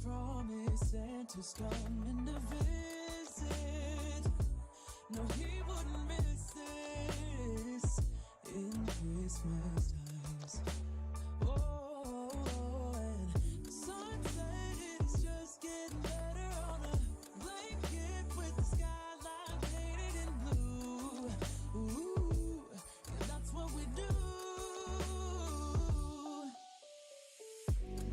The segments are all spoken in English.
promised Santa's coming to visit. No, he wouldn't miss this in Christmas times. Oh, and the sun said it's just getting better on a blanket with the skyline painted in blue. Ooh, and that's what we do.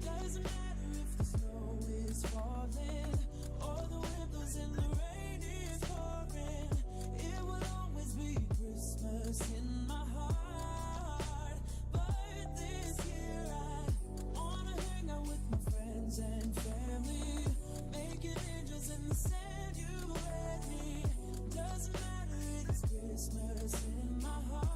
Doesn't matter if the snow is falling or the wind blows and the rain is pouring. It will always be Christmas in my heart. But this year I wanna hang out with my friends and family, making angels in the sand. You and me. Doesn't matter, it's Christmas in my heart.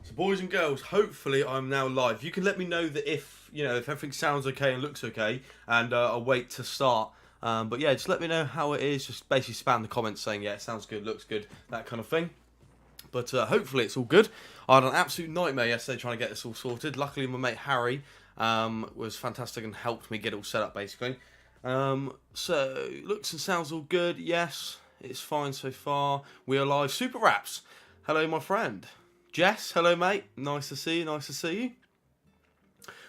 So boys and girls, hopefully I'm now live. You can let me know that if everything sounds okay and looks okay, and I'll wait to start. But yeah, just let me know how it is. Just basically spam the comments saying, yeah, it sounds good, looks good, that kind of thing. But hopefully it's all good. I had an absolute nightmare yesterday trying to get this all sorted. Luckily my mate Harry was fantastic and helped me get it all set up basically. So looks and sounds all good. Yes, it's fine so far. We are live. Super Raps, hello my friend. Jess, hello mate. Nice to see you. Nice to see you.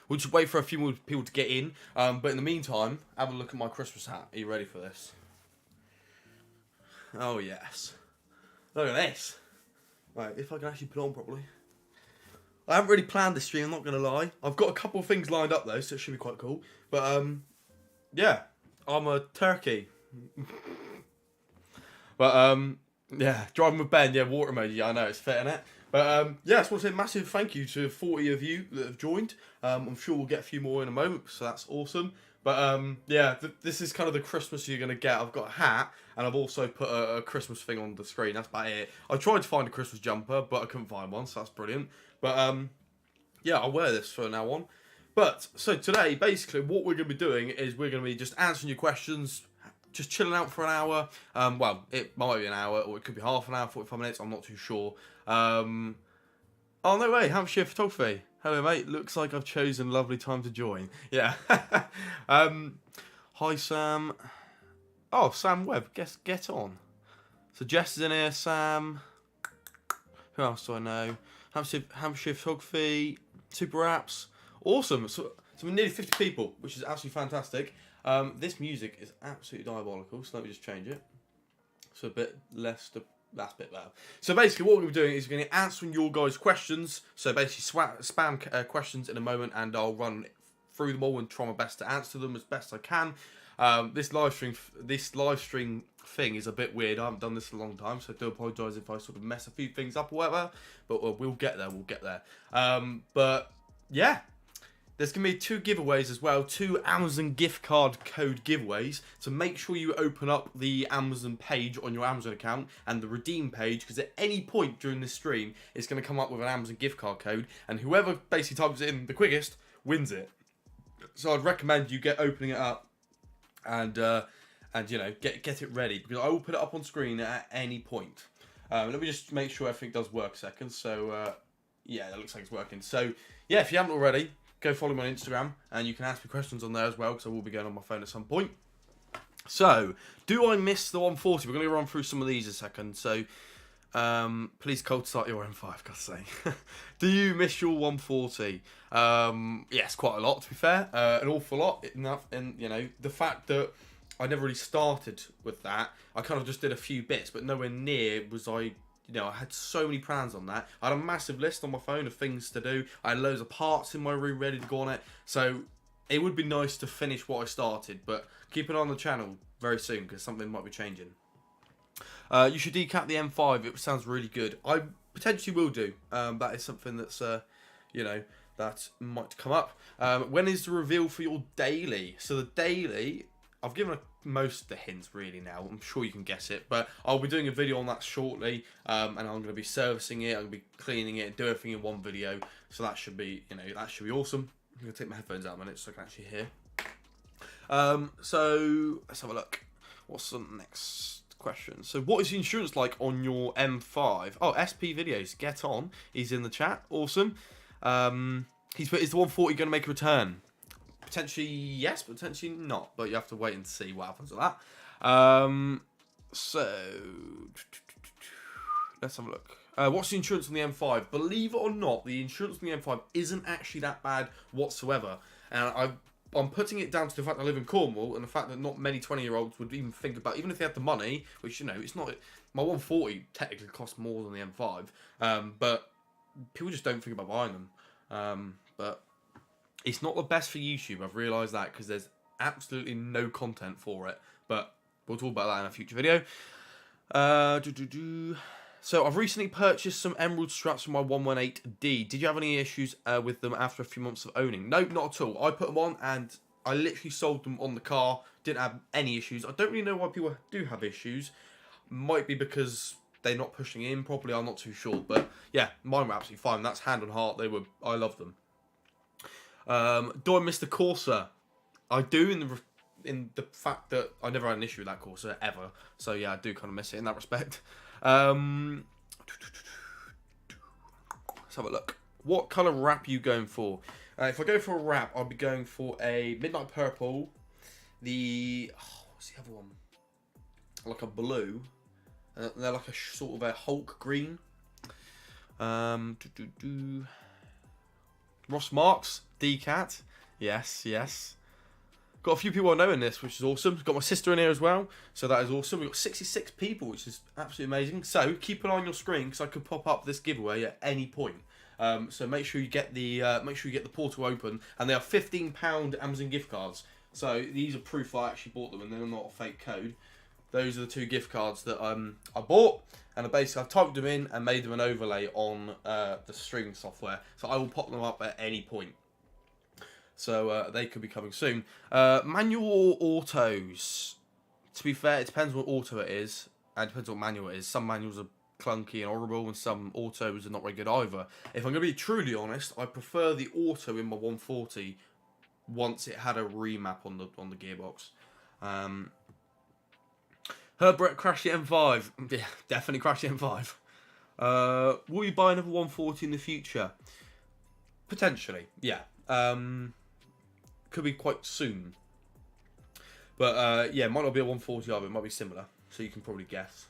We'll just wait for a few more people to get in. But in the meantime, have a look at my Christmas hat. Are you ready for this? Oh yes. Look at this. Right, if I can actually put it on properly. I haven't really planned this stream, I'm not going to lie. I've got a couple of things lined up though, so it should be quite cool. But yeah, I'm a turkey. But yeah, driving with Ben, yeah, water emoji, I know, it's fit, innit? But yeah, I just want to say a massive thank you to 40 of you that have joined. I'm sure we'll get a few more in a moment, so that's awesome. But yeah, this is kind of the Christmas you're going to get. I've got a hat, and I've also put a Christmas thing on the screen. That's about it. I tried to find a Christmas jumper, but I couldn't find one, so that's brilliant. But yeah, I'll wear this from now on. But, so today, basically, what we're going to be doing is we're going to be just answering your questions, just chilling out for an hour. Well, it might be an hour, or it could be half an hour, 45 minutes, I'm not too sure. Oh, no way, Hampshire Photography. Hello, mate. Looks like I've chosen a lovely time to join. Yeah. Hi, Sam. Oh, Sam Webb. Get on. So, Jess is in here. Sam. Who else do I know? Hampshire Photography. Super Apps. Awesome. So we're nearly 50 people, which is absolutely fantastic. This music is absolutely diabolical, so let me just change it. So a bit less... That's a bit better. So basically what we're going to be doing is we're going to be answering your guys' questions. So basically spam questions in a moment, and I'll run through them all and try my best to answer them as best I can. This live stream thing is a bit weird. I haven't done this in a long time, so I do apologise if I sort of mess a few things up or whatever. But we'll get there. We'll get there. But yeah. There's going to be 2 giveaways as well, 2 Amazon gift card code giveaways. So make sure you open up the Amazon page on your Amazon account and the redeem page, because at any point during this stream, it's going to come up with an Amazon gift card code, and whoever basically types it in the quickest wins it. So I'd recommend you get opening it up and you know, get it ready, because I will put it up on screen at any point. Let me just make sure everything does work a second. So yeah, that looks like it's working. So yeah, if you haven't already, go follow me on Instagram, and you can ask me questions on there as well, because I will be going on my phone at some point. So, do I miss the 140? We're going to run through some of these in a second. So, please cold start your M5, God's sake. Do you miss your 140? Yes, quite a lot, to be fair. An awful lot. And, you know, the fact that I never really started with that, I kind of just did a few bits, but nowhere near was I... You know, I had so many plans on that. I had a massive list on my phone of things to do. I had loads of parts in my room ready to go on it. So it would be nice to finish what I started. But keep an eye on the channel very soon, because something might be changing. You should decap the M5. It sounds really good. I potentially will do. That is something that's, you know, that might come up. When is the reveal for your daily? So the daily I've given most of the hints really now. I'm sure you can guess it, but I'll be doing a video on that shortly, and I'm going to be servicing it. I'm going to be cleaning it, and do everything in one video. So that should be, that should be awesome. I'm going to take my headphones out a minute so I can actually hear. So let's have a look. What's the next question? So what is the insurance like on your M5? Oh, SP Videos, get on. He's in the chat. Awesome. He's put, is the 140 going to make a return? Potentially yes, potentially not. But you have to wait and see what happens with that. So let's have a look. What's the insurance on the M5? Believe it or not, the insurance on the M5 isn't actually that bad whatsoever. And I'm putting it down to the fact that I live in Cornwall and the fact that not many 20-year-olds would even think about, even if they had the money, which, it's not, my 140 technically costs more than the M5, but people just don't think about buying them. But it's not the best for YouTube, I've realised that, because there's absolutely no content for it, but we'll talk about that in a future video. So I've recently purchased some emerald straps for my 118D. Did you have any issues with them after a few months of owning? No, not at all. I put them on and I literally sold them on the car. Didn't have any issues. I don't really know why people do have issues. Might be because they're not pushing in properly. I'm not too sure. But yeah, mine were absolutely fine. That's hand on heart. I love them. Do I miss the Corsa? I do in the fact that I never had an issue with that Corsa ever. So yeah, I do kind of miss it in that respect. Let's have a look. What colour wrap are you going for? If I go for a wrap, I'll be going for a midnight purple. What's the other one? Like a blue. They're like a sort of a Hulk green. Ross Marks, D-Cat. Yes. Got a few people I know in this, which is awesome. Got my sister in here as well, so that is awesome. We've got 66 people, which is absolutely amazing. So keep an eye on your screen because I could pop up this giveaway at any point. So make sure you get the portal open, and they are £15 Amazon gift cards. So these are proof I actually bought them, and they're not a fake code. Those are the 2 gift cards that I bought, and I've typed them in and made them an overlay on the streaming software. So I will pop them up at any point. So they could be coming soon. Manual or autos? To be fair, it depends what auto it is, and it depends what manual it is. Some manuals are clunky and horrible, and some autos are not very good either. If I'm going to be truly honest, I prefer the auto in my 140 once it had a remap on the gearbox. Herbert crashed the M5. Yeah, definitely crashed the M5. Will you buy another 140 in the future? Potentially, yeah. Could be quite soon. But yeah, might not be a 140 either, it might be similar. So you can probably guess.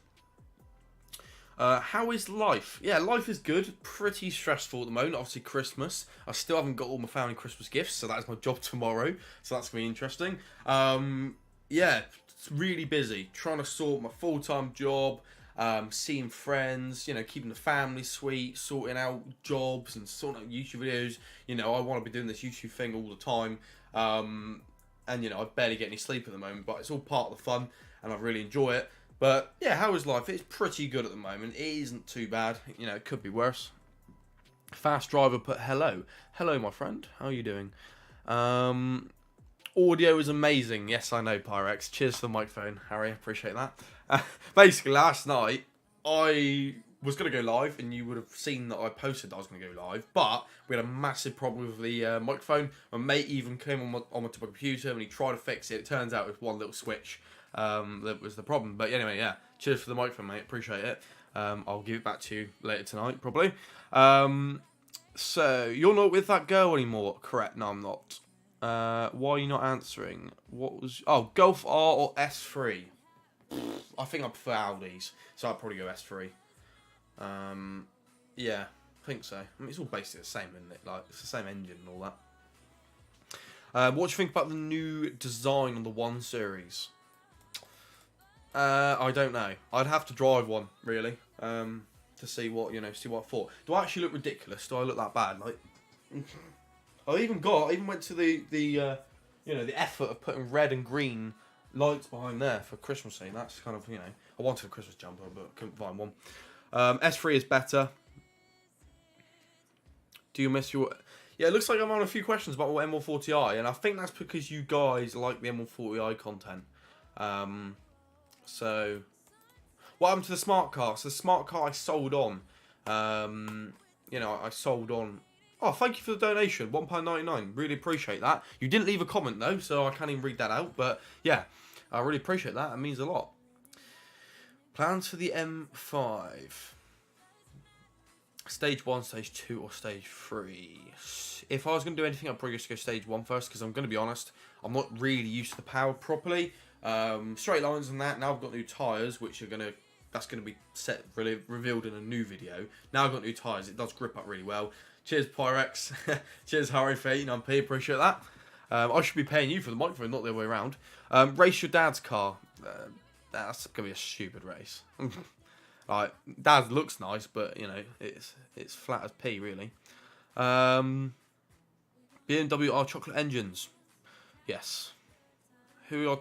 How is life? Yeah, life is good. Pretty stressful at the moment. Obviously Christmas. I still haven't got all my family Christmas gifts, so that is my job tomorrow. So that's going to be interesting. Yeah, it's really busy. Trying to sort my full-time job. Seeing friends, keeping the family sweet, sorting out jobs and sorting out YouTube videos. I want to be doing this YouTube thing all the time. And, I barely get any sleep at the moment, but it's all part of the fun and I really enjoy it. But, yeah, how is life? It's pretty good at the moment. It isn't too bad. It could be worse. Fast Driver put hello. Hello, my friend. How are you doing? Audio is amazing. Yes, I know, Pyrex. Cheers for the microphone, Harry. Appreciate that. Basically, last night, I was going to go live, and you would have seen that I posted that I was going to go live, but we had a massive problem with the microphone. My mate even came on my computer, and he tried to fix it. It turns out it was one little switch that was the problem. But anyway, yeah, cheers for the microphone, mate. Appreciate it. I'll give it back to you later tonight, probably. So, you're not with that girl anymore? Correct. No, I'm not. Why are you not answering? What was... Oh, Golf R or S3? I think I prefer Audis, so I'd probably go S3. Yeah, I think so. I mean, it's all basically the same, isn't it? Like, it's the same engine and all that. What do you think about the new design on the 1 Series? I don't know. I'd have to drive one, really, to see what, see what I thought. Do I actually look ridiculous? Do I look that bad? Like... I even went to the effort of putting red and green lights behind there for Christmas scene. That's kind of, I wanted a Christmas jumper, but couldn't find one. S3 is better. Do you miss your... Yeah, it looks like I'm on a few questions about what M140i, and I think that's because you guys like the M140i content. So, what happened to the smart car? So the smart car I sold on. I sold on. Oh, thank you for the donation, £1.99. Really appreciate that. You didn't leave a comment though, so I can't even read that out. But yeah, I really appreciate that. It means a lot. Plans for the M5. Stage 1, Stage 2, or Stage 3? If I was going to do anything, I'd probably just go Stage 1 first, because I'm going to be honest, I'm not really used to the power properly. Straight lines and that. Now I've got new tyres, which are that's going to be revealed in a new video. Now I've got new tyres, it does grip up really well. Cheers, Pyrex. Cheers, Harry for 89p, appreciate that. I should be paying you for the microphone, not the other way around. Race your dad's car. That's going to be a stupid race. Like, Dad looks nice, but it's flat as P really. BMW R chocolate engines. Yes. Who are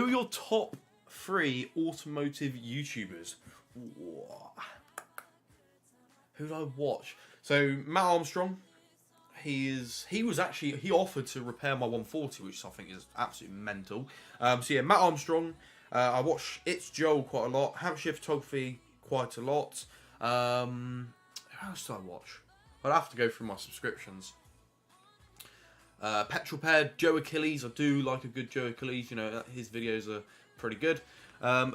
your top 3 automotive YouTubers? Who did I watch? So Matt Armstrong. He offered to repair my 140, which I think is absolutely mental. So yeah, Matt Armstrong. I watch It's Joel quite a lot. Hampshire Photography quite a lot. Who else do I watch? I'd have to go through my subscriptions. Petrol Pad, Joe Achilles. I do like a good Joe Achilles. His videos are pretty good.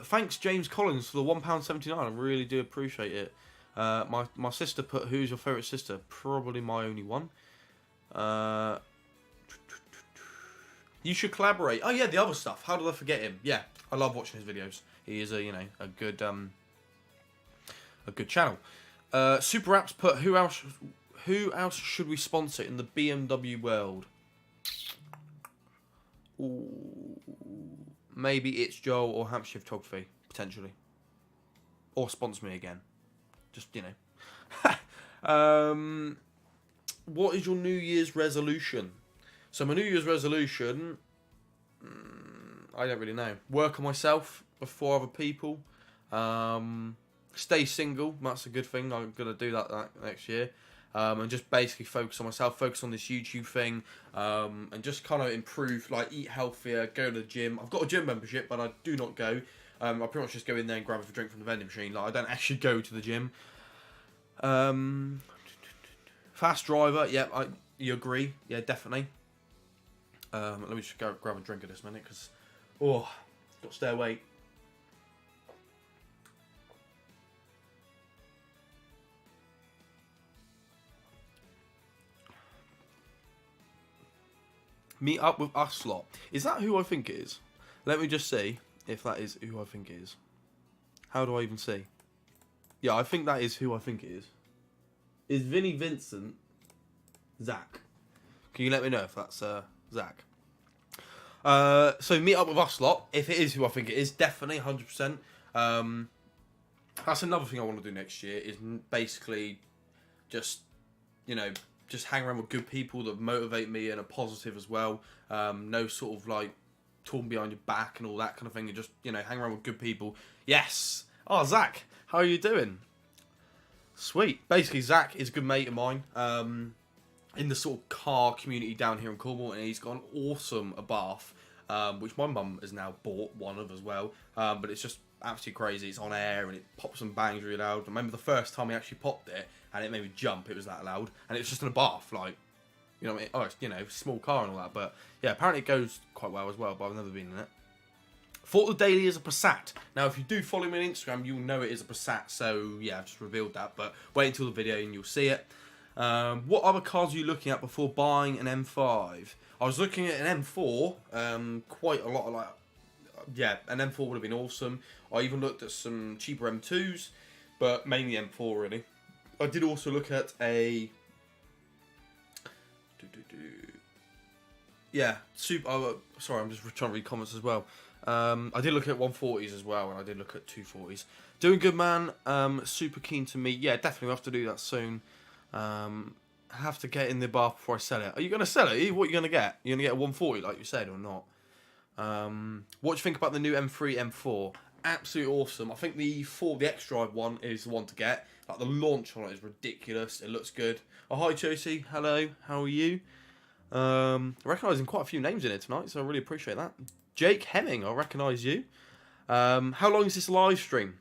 Thanks James Collins for the £1.79. I really do appreciate it. My sister put, who's your favourite sister? Probably my only one. You should collaborate. Oh yeah, the other stuff. How did I forget him? Yeah, I love watching his videos. He is a good channel. Super Apps put, who else should we sponsor in the BMW world? Ooh, maybe It's Joel or Hampshire Photography, potentially. Or sponsor me again. Just, what is your New Year's resolution? So my New Year's resolution, I don't really know. Work on myself before other people. Stay single. That's a good thing. I'm going to do that next year. And just basically focus on myself, focus on this YouTube thing, and just kind of improve, like eat healthier, go to the gym. I've got a gym membership, but I do not go. I pretty much just go in there and grab a drink from the vending machine. Like, I don't actually go to the gym. Fast driver, yeah, you agree? Yeah, definitely. Let me just go grab a drink at this minute, because, got to stay awake. Meet up with us lot. Is that who I think it is? Let me just see if that is who I think it is. How do I even see? Yeah, I think that is who I think it is. Is Vinny Vincent Zach? Can you let me know if that's Zach? So meet up with us lot. If it is who I think it is, definitely 100%. That's another thing I want to do next year. Is basically just just hang around with good people that motivate me and are positive as well. No sort of like talking behind your back and all that kind of thing. And just hang around with good people. Yes. Oh, Zach, how are you doing? Sweet. Basically, Zach is a good mate of mine. In the sort of car community down here in Cornwall, and he's got an awesome bath, which my mum has now bought one of as well. But it's just absolutely crazy. It's on air and it pops and bangs really loud. I remember the first time he actually popped it and it made me jump. It was that loud, and it's just in a bath, like what I mean? Oh, it's small car and all that. But yeah, apparently it goes quite well as well. But I've never been in it. Thought the daily is a Passat. Now, if you do follow me on Instagram, you'll know it is a Passat. So yeah, I've just revealed that. But wait until the video and you'll see it. What other cars are you looking at before buying an M5? I was looking at an M4, quite a lot of an M4 would have been awesome. I even looked at some cheaper M2s, but mainly M4 really. I did also look at a sorry, I'm just trying to read comments as well. I did look at 140s as well, and I did look at 240s. Doing good, man. Super keen to meet. Yeah, definitely we'll have to do that soon. Have to get in the bath before I sell it. Are you going to sell it? What are you going to get? You're going to get a 140 like you said or not? What do you think about the new M3, M4? absolutely awesome. I think the X-Drive one is the one to get. Like the launch on it is ridiculous. It looks good. Oh, hi Josie. Hello. How are you? Recognising quite a few names in it tonight, so I really appreciate that. Jake Hemming, I recognise you. How long is this live stream?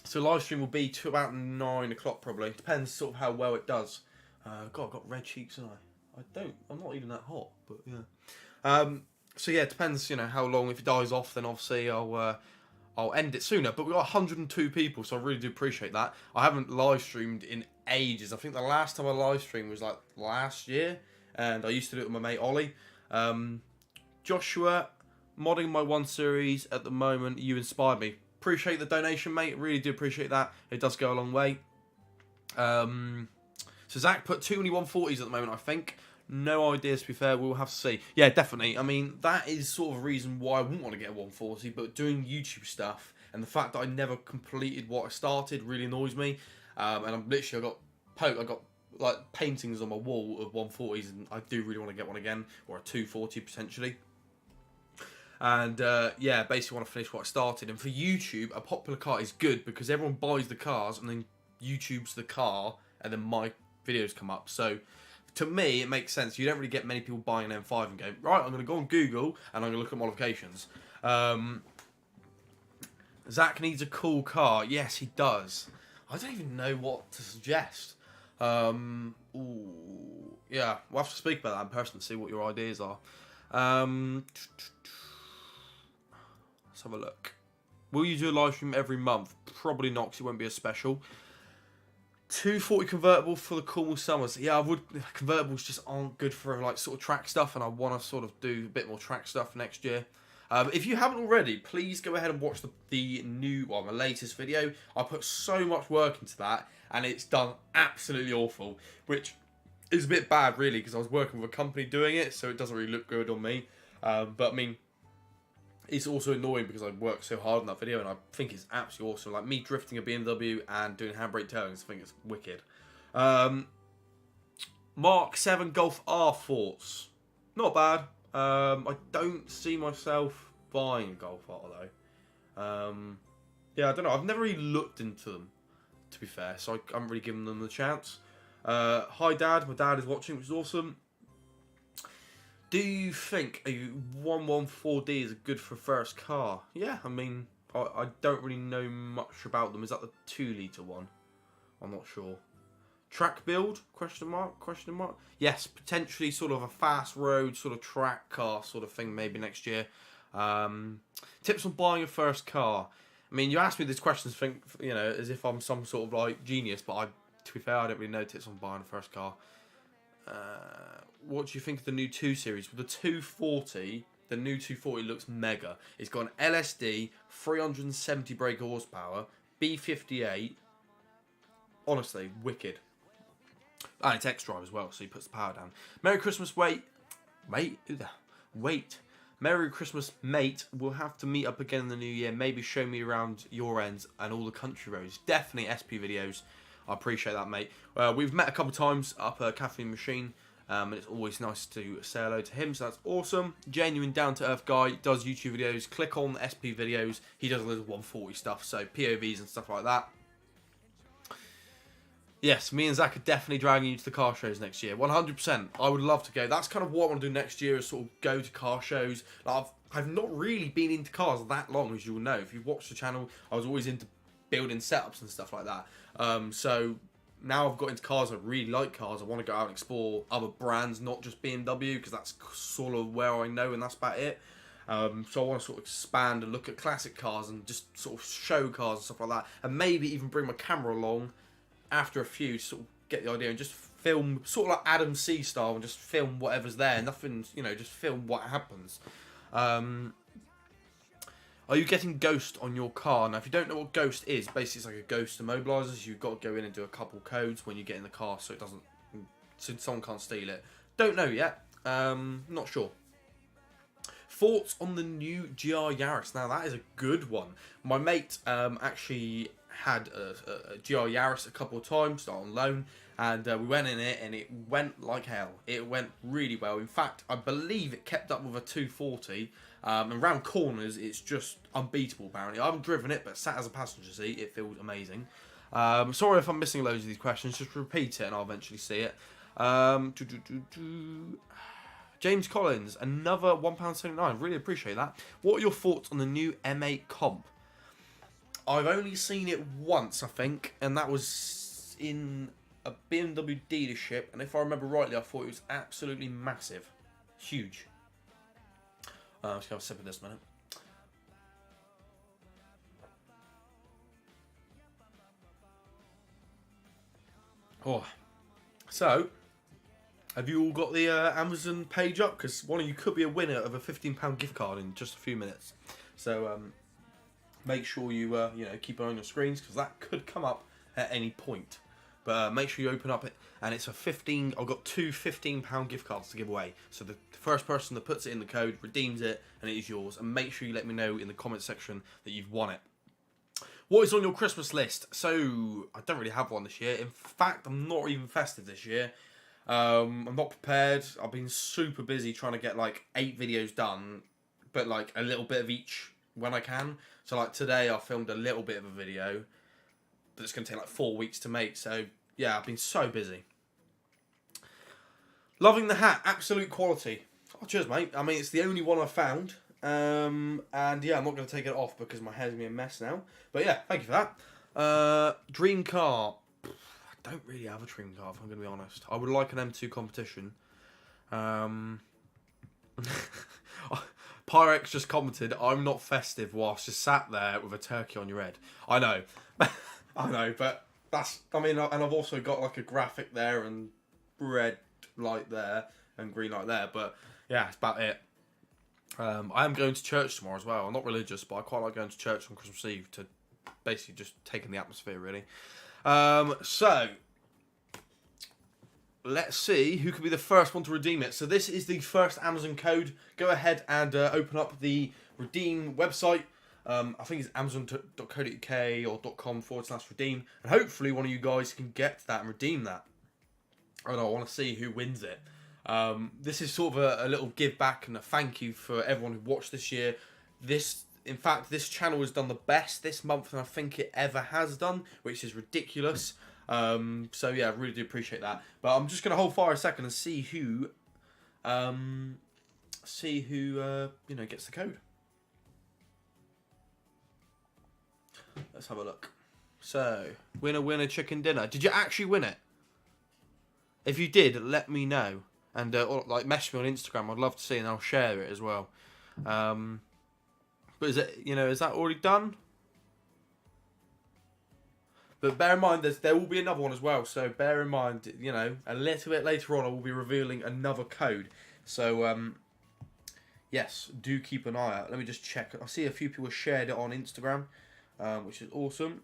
So live stream will be to about 9 o'clock probably. Depends sort of how well it does. God, I've got red cheeks, and I'm not even that hot, but yeah. So yeah, it depends, how long. If it dies off, then obviously I'll end it sooner. But we've got 102 people, so I really do appreciate that. I haven't live streamed in ages. I think the last time I live streamed was like last year, and I used to do it with my mate Ollie. Joshua, modding my 1 series at the moment. You inspired me. Appreciate the donation, mate. Really do appreciate that. It does go a long way. So Zach put too many 140s at the moment, I think. No ideas, to be fair. We'll have to see. Yeah, definitely. I mean, that is sort of a reason why I wouldn't want to get a 140, but doing YouTube stuff and the fact that I never completed what I started really annoys me. And I got like paintings on my wall of 140s, and I do really want to get one again, or a 240 potentially. And yeah, basically want to finish what I started. And for YouTube, a popular car is good because everyone buys the cars and then YouTube's the car, and then my videos come up. So to me, it makes sense. You don't really get many people buying an M5 and going, right, I'm going to go on Google and I'm going to look at modifications. Zach needs a cool car. Yes, he does. I don't even know what to suggest. Ooh, yeah, we'll have to speak about that in person to see what your ideas are. Let's have a look. Will you do a live stream every month? Probably not, because it won't be a special. 240 convertible for the cool summers. Yeah, I would. Convertibles just aren't good for like sort of track stuff, and I want to sort of do a bit more track stuff next year. If you haven't already, please go ahead and watch my latest video. I put so much work into that, and it's done absolutely awful, which is a bit bad really, because I was working with a company doing it, so it doesn't really look good on me. But I mean, it's also annoying because I worked so hard on that video, and I think it's absolutely awesome. Like me drifting a BMW and doing handbrake tailings, I think it's wicked. Mark 7 Golf R thoughts. Not bad. I don't see myself buying a Golf R though. Yeah, I don't know. I've never really looked into them, to be fair, so I haven't really given them the chance. Hi Dad, my dad is watching, which is awesome. Do you think a 114D is good for first car? Yeah, I mean, I don't really know much about them. Is that the 2-litre one? I'm not sure. Track build? Question mark? Question mark? Yes, potentially sort of a fast road sort of track car sort of thing maybe next year. Tips on buying a first car. I mean, you asked me these questions, think as if I'm some sort of like genius, but to be fair, I don't really know tips on buying a first car. What do you think of the new 2 Series? With the 240, the new 240 looks mega. It's got an LSD, 370 brake horsepower, B58. Honestly, wicked. And it's X-Drive as well, so he puts the power down. Merry Christmas, wait. Merry Christmas, mate. We'll have to meet up again in the new year. Maybe show me around your ends and all the country roads. Definitely SP videos. I appreciate that, mate. We've met a couple of times up at Caffeine Machine, and it's always nice to say hello to him, so that's awesome. Genuine, down-to-earth guy, does YouTube videos. Click on SP videos. He does a little 140 stuff, so POVs and stuff like that. Yes, me and Zach are definitely dragging you to the car shows next year. 100%. I would love to go. That's kind of what I want to do next year, is sort of go to car shows. Like, I've not really been into cars that long, as you'll know. If you've watched the channel, I was always into building setups and stuff like that. So now I've got into cars, I really like cars. I want to go out and explore other brands, not just BMW, because that's sort of where I know, and that's about it. So I want to sort of expand and look at classic cars and just sort of show cars and stuff like that, and maybe even bring my camera along after a few to sort of get the idea and just film, sort of like Adam C style, and just film whatever's there. Nothing, just film what happens. Are you getting Ghost on your car? Now, if you don't know what Ghost is, basically it's like a Ghost immobilizer. So you've got to go in and do a couple codes when you get in the car, so it doesn't, so someone can't steal it. Don't know yet. Not sure. Thoughts on the new GR Yaris? Now, that is a good one. My mate actually had a GR Yaris a couple of times on loan, and we went in it, and it went like hell. It went really well. In fact, I believe it kept up with a 240. And round corners, it's just unbeatable, apparently. I haven't driven it, but sat as a passenger seat, it feels amazing. Sorry if I'm missing loads of these questions. Just repeat it and I'll eventually see it. James Collins, another £1.79. Really appreciate that. What are your thoughts on the new M8 comp? I've only seen it once, I think, and that was in a BMW dealership. And if I remember rightly, I thought it was absolutely massive. Huge. Let's go have a sip of this a minute. Oh, so have you all got the Amazon page up? Because one of you could be a winner of a £15 gift card in just a few minutes. So make sure you keep an eye on your screens, because that could come up at any point. But make sure you open up it, and it's a 15. I've got two £15 gift cards to give away. So the first person that puts it in the code redeems it, and it is yours. And make sure you let me know in the comment section that you've won it. What is on your Christmas list? So I don't really have one this year. In fact, I'm not even festive this year. I'm not prepared. I've been super busy trying to get like 8 videos done, but like a little bit of each when I can. So like today I filmed a little bit of a video, but it's going to take like 4 weeks to make. So yeah, I've been so busy. Loving the hat, absolute quality. Oh, cheers, mate. I mean, it's the only one I found. And yeah, I'm not going to take it off because my hair's going to be a mess now. But yeah, thank you for that. Dream car. I don't really have a dream car, if I'm going to be honest. I would like an M2 competition. Pyrex just commented, I'm not festive whilst just sat there with a turkey on your head. I know. I know, but that's... I mean, and I've also got like a graphic there and red light there and green light there. But yeah, that's about it. I am going to church tomorrow as well. I'm not religious, but I quite like going to church on Christmas Eve to basically just take in the atmosphere, really. So, let's see who can be the first one to redeem it. So this is the first Amazon code. Go ahead and open up the redeem website. I think it's amazon.co.uk or .com/redeem. And hopefully one of you guys can get that and redeem that. I don't know, I want to see who wins it. This is sort of a little give back and a thank you for everyone who watched this year. In fact, this channel has done the best this month than I think it ever has done, which is ridiculous. So yeah, I really do appreciate that. But I'm just gonna hold fire a second and see who gets the code. Let's have a look. So, winner chicken dinner. Did you actually win it? If you did, let me know. And or, like, message me on Instagram. I'd love to see, and I'll share it as well. But is that already done? But bear in mind, there will be another one as well. So bear in mind, a little bit later on, I will be revealing another code. So yes, do keep an eye out. Let me just check. I see a few people shared it on Instagram, which is awesome.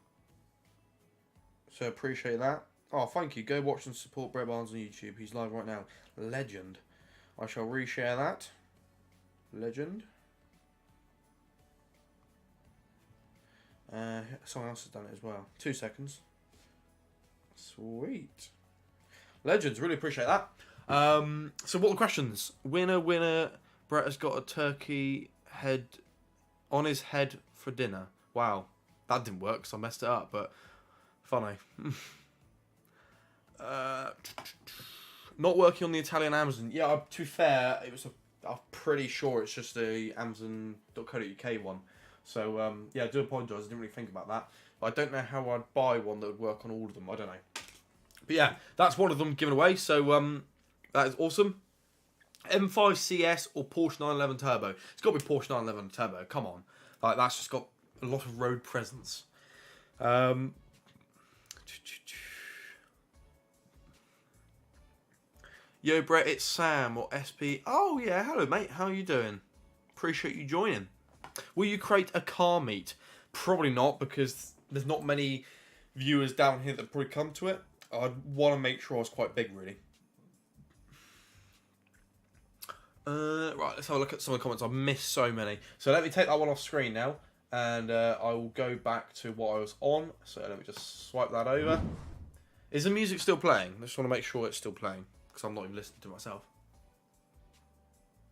So appreciate that. Oh, thank you. Go watch and support Brett Barnes on YouTube. He's live right now. Legend. I shall reshare that. Legend. Someone else has done it as well. 2 seconds. Sweet. Legends. Really appreciate that. So what are the questions? Winner. Brett has got a turkey head on his head for dinner. Wow. That didn't work because I messed it up, but funny. Not working on the Italian Amazon. Yeah, to be fair, I'm pretty sure it's just the Amazon.co.uk one. So, yeah, I do apologise. I didn't really think about that. But I don't know how I'd buy one that would work on all of them. I don't know. But yeah, that's one of them given away. So, that is awesome. M5 CS or Porsche 911 Turbo. It's got to be Porsche 911 Turbo. Come on. Like, that's just got a lot of road presence. Yo, Brett, it's Sam or SP. Oh, yeah, hello, mate. How are you doing? Appreciate you joining. Will you create a car meet? Probably not, because there's not many viewers down here that probably come to it. I'd want to make sure I was quite big, really. Right, let's have a look at some of the comments. I've missed so many. So let me take that one off screen now, and I will go back to what I was on. So let me just swipe that over. Is the music still playing? I just want to make sure it's still playing, because I'm not even listening to myself.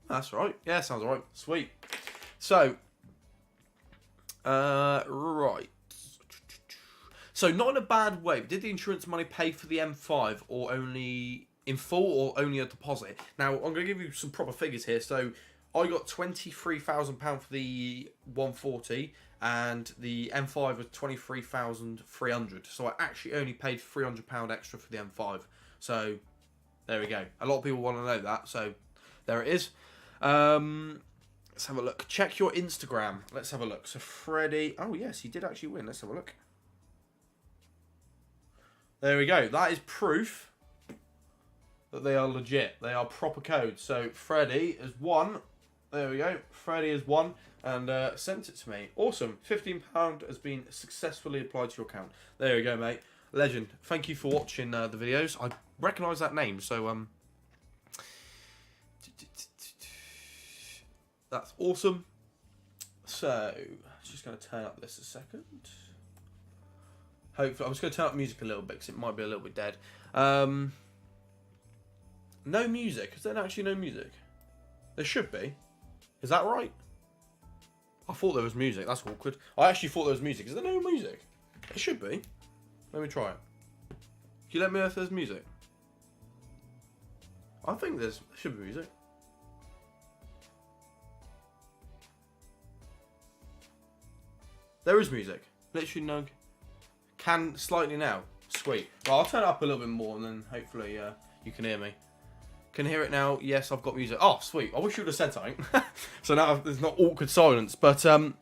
That's right. Yeah, sounds alright. Sweet. So, right. So, not in a bad way, but did the insurance money pay for the M5 or only in full or only a deposit? Now, I'm going to give you some proper figures here. So, I got £23,000 for the 140 and the M5 was 23,300. So, I actually only paid £300 extra for the M5. So, there we go. A lot of people want to know that. So, there it is. Let's have a look. Check your Instagram. Let's have a look. So, Freddie... Oh, yes, he did actually win. Let's have a look. There we go. That is proof that they are legit. They are proper codes. So, Freddie has won. There we go. Freddie has won and sent it to me. Awesome. £15 has been successfully applied to your account. There we go, mate. Legend. Thank you for watching the videos. I recognise that name, so... That's awesome. So, just going to turn up this a second. Hopefully, I'm just going to turn up music a little bit because it might be a little bit dead. No music. Is there actually no music? There should be. Is that right? I thought there was music. That's awkward. I actually thought there was music. Is there no music? It should be. Let me try it. Can you let me know if there's music? I think there should be music. There is music. Literally no... Can slightly now. Sweet. Well, I'll turn it up a little bit more and then hopefully you can hear me. Can hear it now? Yes, I've got music. Oh, sweet. I wish you would have said something. So now there's not awkward silence. But, it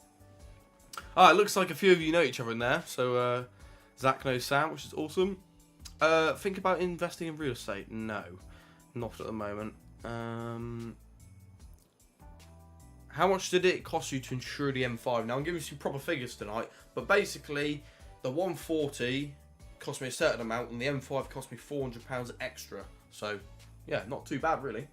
looks like a few of you know each other in there. So, Zach knows Sam, which is awesome. Think about investing in real estate? No. Not at the moment. How much did it cost you to insure the M5? Now, I'm giving you some proper figures tonight. But basically... The 140 cost me a certain amount, and the M5 cost me £400 extra. So, yeah, not too bad, really.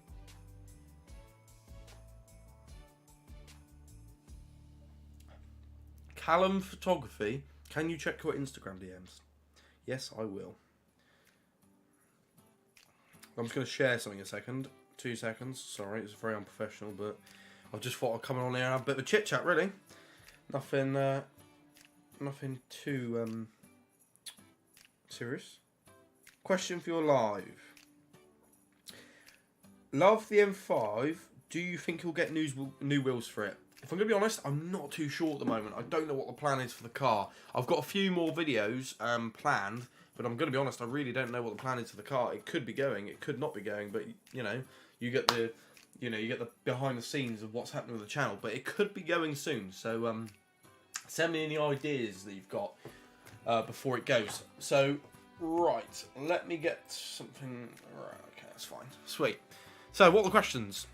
Callum Photography, can you check your Instagram DMs? Yes, I will. I'm just going to share something in a second. 2 seconds. Sorry, it's very unprofessional, but I just thought I'd come on here and have a bit of a chit-chat, really. Nothing too serious. Question for your live. Love the M5. Do you think you'll get new wheels for it? If I'm going to be honest, I'm not too sure at the moment. I don't know what the plan is for the car. I've got a few more videos planned, but I'm going to be honest, I really don't know what the plan is for the car. It could be going, it could not be going, but you know, you get the behind the scenes of what's happening with the channel. But it could be going soon. So send me any ideas that you've got before it goes. So, right, let me get something... Right, okay, that's fine. Sweet. So, what are the questions?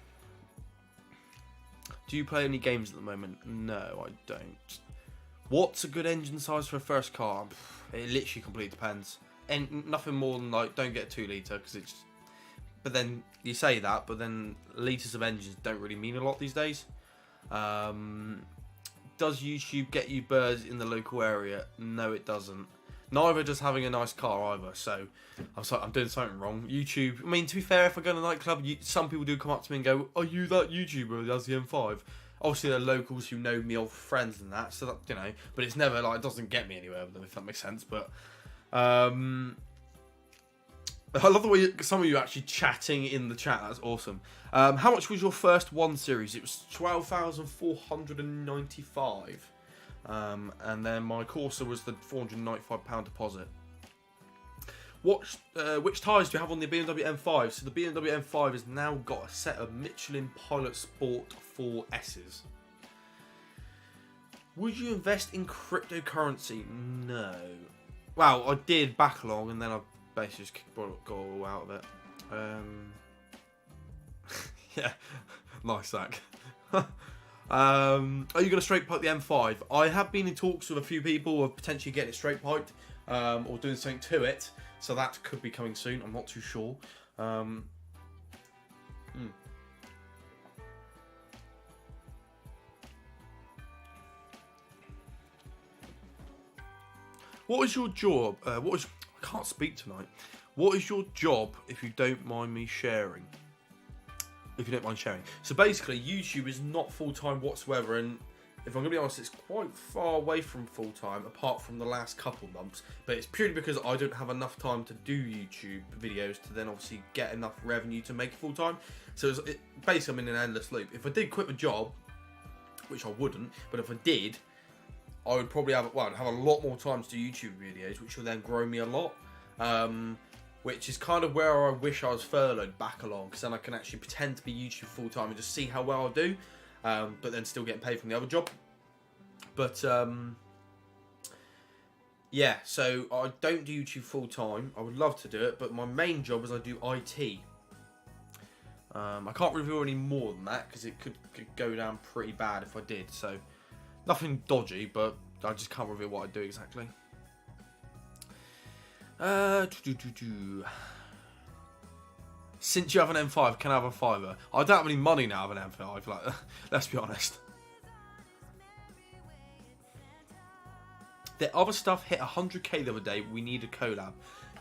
Do you play any games at the moment? No, I don't. What's a good engine size for a first car? It literally completely depends. And nothing more than, like, don't get 2 litre, because it's... But then, you say that, but then litres of engines don't really mean a lot these days. Does YouTube get you birds in the local area? No, it doesn't. Neither does having a nice car either. So I was like, I'm doing something wrong. YouTube. I mean, to be fair, if I go to a nightclub, some people do come up to me and go, "Are you that YouTuber that has the M5?" Obviously, they're locals who know me, old friends and that. So that, you know, but it's never like it doesn't get me anywhere with them, if that makes sense. But I love the way some of you are actually chatting in the chat. That's awesome. How much was your first 1 series? It was 12,495. And then my Corsa was the £495 deposit. Which tyres do you have on the BMW M5? So the BMW M5 has now got a set of Michelin Pilot Sport 4S's. Would you invest in cryptocurrency? No. Well, I did back along and then I basically just got all out of it. Yeah, nice sack. Are you going to straight pipe the M5? I have been in talks with a few people of potentially getting it straight piped or doing something to it, so that could be coming soon. I'm not too sure. What is your job? I can't speak tonight. What is your job, if you don't mind me sharing? if you don't mind sharing. So basically, YouTube is not full-time whatsoever, and if I'm going to be honest, it's quite far away from full-time, apart from the last couple months, but it's purely because I don't have enough time to do YouTube videos to then obviously get enough revenue to make it full-time. So basically, I'm in an endless loop. If I did quit my job, which I wouldn't, but if I did, I would probably have a lot more time to do YouTube videos, which will then grow me a lot. Which is kind of where I wish I was furloughed back along, because then I can actually pretend to be YouTube full-time and just see how well I do, but then still getting paid from the other job. But yeah, so I don't do YouTube full-time. I would love to do it, but my main job is I do IT. I can't reveal any more than that, because it could go down pretty bad if I did, so nothing dodgy, but I just can't reveal what I do exactly. Since you have an M5, can I have a fiver? I don't have any money now of an M5, like, let's be honest. The other stuff hit 100k the other day. We need a collab.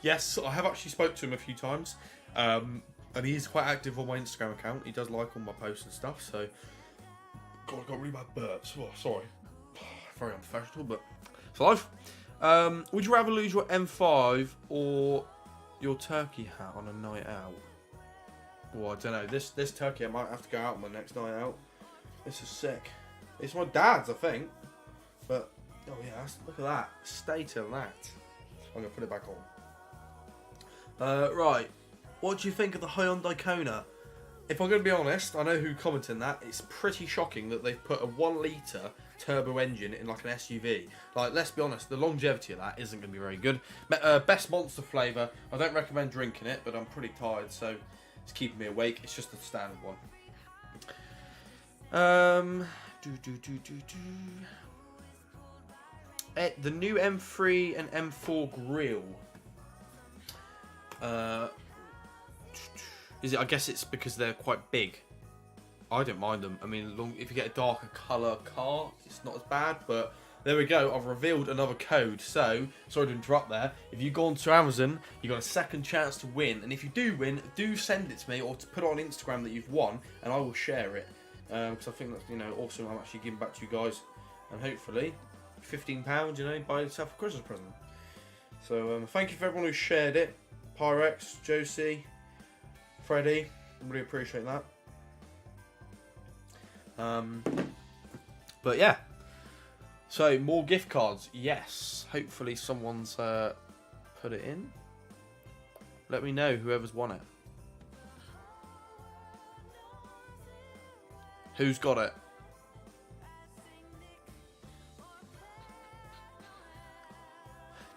Yes, I have actually spoke to him a few times. And he is quite active on my Instagram account. He does like all my posts and stuff, so... God, I got really bad burps. Oh, sorry. Very unprofessional, but it's life. Would you rather lose your M5 or your turkey hat on a night out? Well, I don't know. This turkey, I might have to go out on my next night out. This is sick. It's my dad's, I think. But, oh yeah, look at that. Stay till that. I'm going to put it back on. Right. What do you think of the Hyundai Kona? If I'm going to be honest, I know who commented on that. It's pretty shocking that they've put a 1 litre turbo engine in like an SUV. Like, let's be honest, the longevity of that isn't going to be very good. Best Monster flavour. I don't recommend drinking it, but I'm pretty tired, so it's keeping me awake. It's just the standard one. The new M3 and M4 grille. Is it? I guess it's because they're quite big. I don't mind them. I mean, if you get a darker colour car, it's not as bad. But there we go. I've revealed another code. So, sorry to interrupt there. If you go onto Amazon, you got a second chance to win. And if you do win, do send it to me or to put it on Instagram that you've won, and I will share it. Because I think that's, awesome. I'm actually giving back to you guys, and hopefully, £15, buy yourself a Christmas present. So, thank you for everyone who shared it. Pyrex, Josie, Freddie, really appreciate that. But yeah, so more gift cards. Yes, hopefully someone's put it in. Let me know whoever's won it. Who's got it?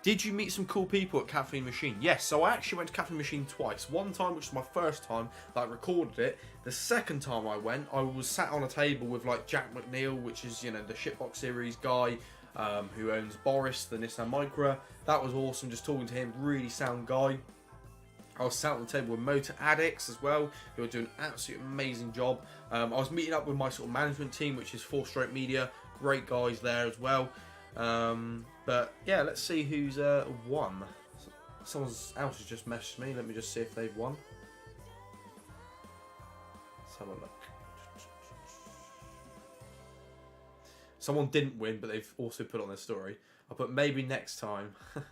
Did you meet some cool people at Caffeine Machine? Yes, so I actually went to Caffeine Machine twice. One time, which was my first time that I recorded it. The second time I went, I was sat on a table with like Jack McNeil, which is, the Shitbox series guy who owns Boris, the Nissan Micra. That was awesome, just talking to him, really sound guy. I was sat on the table with Motor Addicts as well, who are doing an absolutely amazing job. I was meeting up with my sort of management team, which is 4 Stroke Media. Great guys there as well. But yeah, let's see who's won. Someone else has just messaged me. Let me just see if they've won. Let's have a look. Someone didn't win, but they've also put on their story. I put maybe next time. But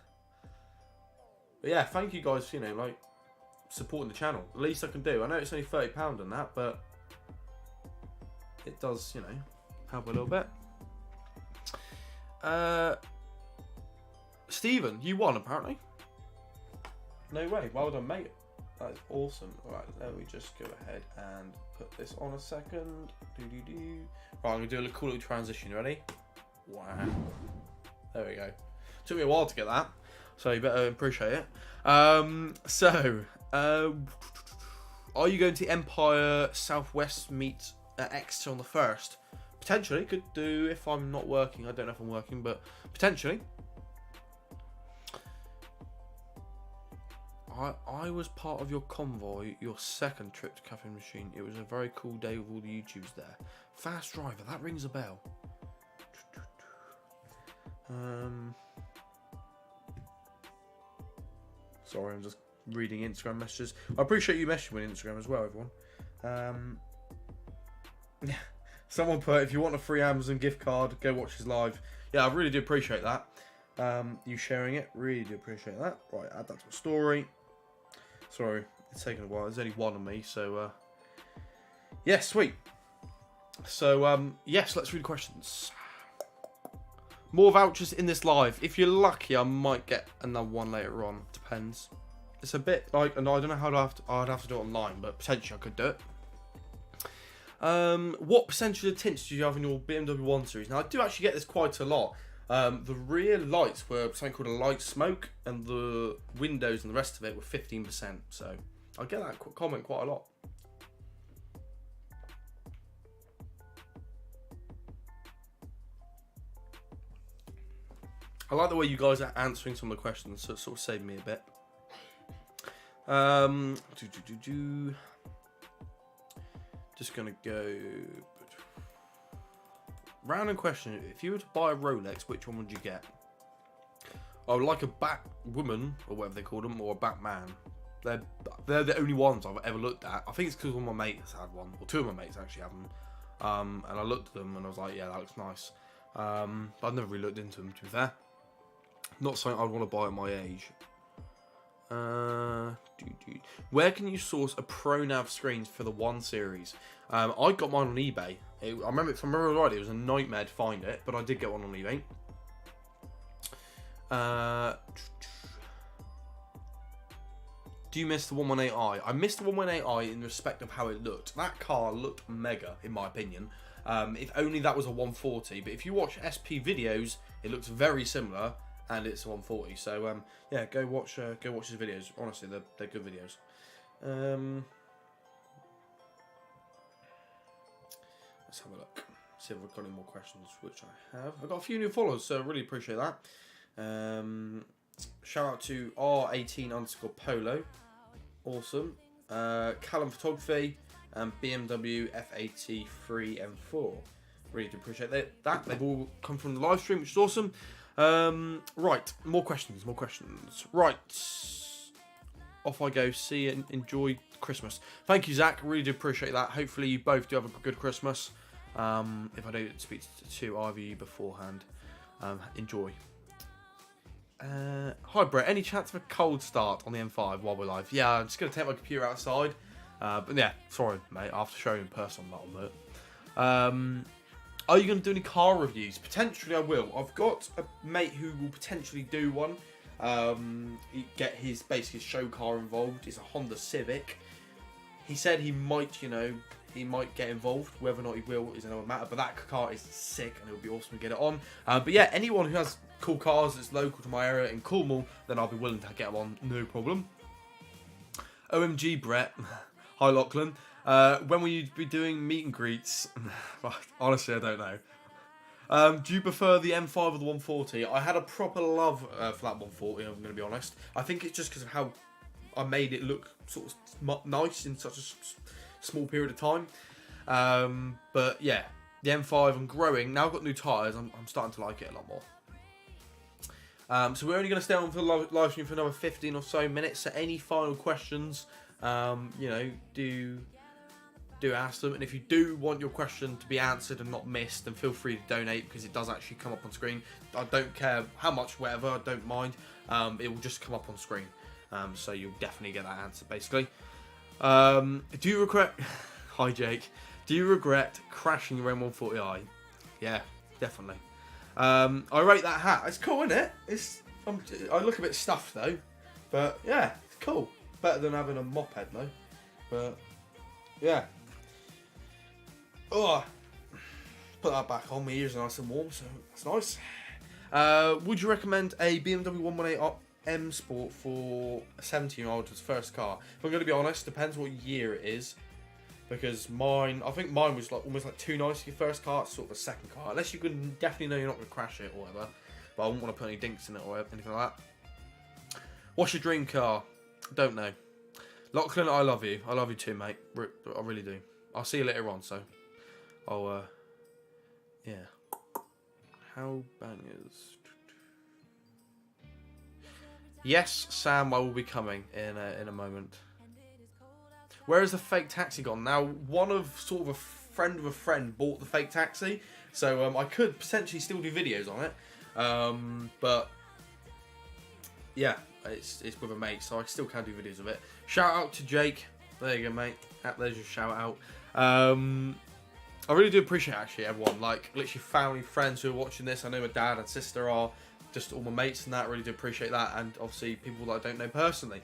yeah, thank you guys for, like, supporting the channel. The least I can do. I know it's only £30 and that, but it does, help a little bit. Stephen, you won apparently. No way. Well done, mate. That is awesome. Alright, let me just go ahead and put this on a second. Right, I'm going to do a cool little transition. Ready? Wow. There we go. Took me a while to get that, so you better appreciate it. Are you going to Empire Southwest meet at Exeter on the 1st? Potentially, could do if I'm not working. I don't know if I'm working, but potentially. I was part of your convoy, your second trip to Caffeine Machine. It was a very cool day with all the YouTubers there. Fast Driver, that rings a bell. Sorry, I'm just reading Instagram messages. I appreciate you messaging me on Instagram as well, everyone. Someone put, if you want a free Amazon gift card, go watch his live. Yeah, I really do appreciate that. You sharing it, really do appreciate that. Right, add that to a story. Sorry, it's taken a while. There's only one of me, so yeah, sweet. So yes, let's read the questions. More vouchers in this live. If you're lucky, I might get another one later on. Depends. It's a bit like, and I don't know how I'd have to do it online, but potentially I could do it. What percentage of tints do you have in your BMW 1 Series? Now, I do actually get this quite a lot. The rear lights were something called a light smoke, and the windows and the rest of it were 15%. So I get that comment quite a lot. I like the way you guys are answering some of the questions, so it sort of saved me a bit. Just gonna go random question. If you were to buy a Rolex, which one would you get? I would like a Batwoman, or whatever they call them, or a Batman. They're the only ones I've ever looked at. I think it's because one of my mates had one, or two of my mates actually have them. And I looked at them and I was like, yeah, that looks nice. But I've never really looked into them, to be fair. Not something I'd want to buy at my age. Where can you source a ProNav screens for the 1 Series? I got mine on eBay. I remember, if I remember right, it was a nightmare to find it, but I did get one on eBay. Do you miss the 118i? I missed the 118i in respect of how it looked. That car looked mega, in my opinion. If only that was a 140, but if you watch SP videos, it looks very similar. And it's 140, so yeah, go watch his videos. Honestly, they're good videos. Let's have a look. See if we've got any more questions, which I have. I've got a few new followers, so I really appreciate that. Shout out to R18_Polo, awesome. Callum Photography and BMW F80 M4. Really do appreciate that. They've all come from the live stream, which is awesome. Right, more questions. Right, off I go. See you and enjoy Christmas. Thank you, Zach. Really do appreciate that. Hopefully you both do have a good Christmas. If I don't speak to either of you beforehand, enjoy. Hi, Brett. Any chance of a cold start on the M5 while we're live? Yeah, I'm just going to take my computer outside. But yeah, sorry, mate. I'll have to show you in person on that one. Are you going to do any car reviews? Potentially I will. I've got a mate who will potentially do one. Get his show car involved. It's a Honda Civic. He said he might, he might get involved. Whether or not he will is another matter. But that car is sick and it would be awesome to get it on. But yeah, anyone who has cool cars that's local to my area in Cornwall, then I'll be willing to get one. No problem. OMG, Brett. Hi, Lachlan. When will you be doing meet and greets? Honestly, I don't know. Do you prefer the M5 or the 140? I had a proper love for that 140, I'm going to be honest. I think it's just because of how I made it look sort of nice in such a small period of time. But yeah, the M5, I'm growing. Now I've got new tyres, I'm starting to like it a lot more. So we're only going to stay on for the live stream for another 15 or so minutes. So any final questions, do ask them, and if you do want your question to be answered and not missed, then feel free to donate, because it does actually come up on screen. I don't care how much, whatever, I don't mind. It will just come up on screen, so you'll definitely get that answer, basically. Do you regret... Hi, Jake. Do you regret crashing your M140i? Yeah, definitely. I rate that hat. It's cool, isn't it? I look a bit stuffed, though, but yeah, it's cool. Better than having a moped, though. But yeah. Oh, put that back on. My ears are nice and warm, so that's nice. Would you recommend a BMW 118 M Sport for a 17-year-old's first car? If I'm going to be honest, depends what year it is. Because I think mine was almost too nice for your first car. It's sort of a second car. Unless you can definitely know you're not going to crash it or whatever. But I wouldn't want to put any dinks in it or anything like that. What's your dream car? Don't know. Lachlan, I love you. I love you too, mate. I really do. I'll see you later on, so yeah. How bangers? Yes, Sam, I will be coming in a moment. Where has the fake taxi gone? Now, one of sort of a friend of a friend bought the fake taxi, so I could potentially still do videos on it. But yeah, it's with a mate, so I still can do videos of it. Shout out to Jake. There you go, mate. There's your shout out. I really do appreciate actually everyone, like literally family, friends who are watching this. I know my dad and sister are, just all my mates and that. Really do appreciate that, and obviously people that I don't know personally.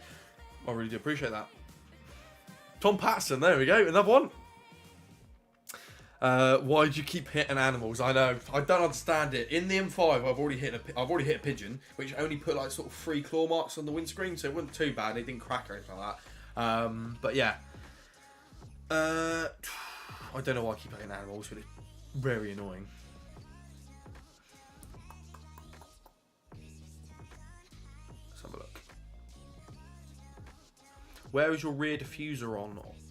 I really do appreciate that. Tom Patterson, there we go, another one. Why do you keep hitting animals? I know, I don't understand it. In the M5, I've already hit a pigeon, which only put like sort of 3 claw marks on the windscreen, so it wasn't too bad. It didn't crack or anything like that. But yeah, I don't know why I keep hitting animals, but it's very annoying. Let's have a look. Where is your rear diffuser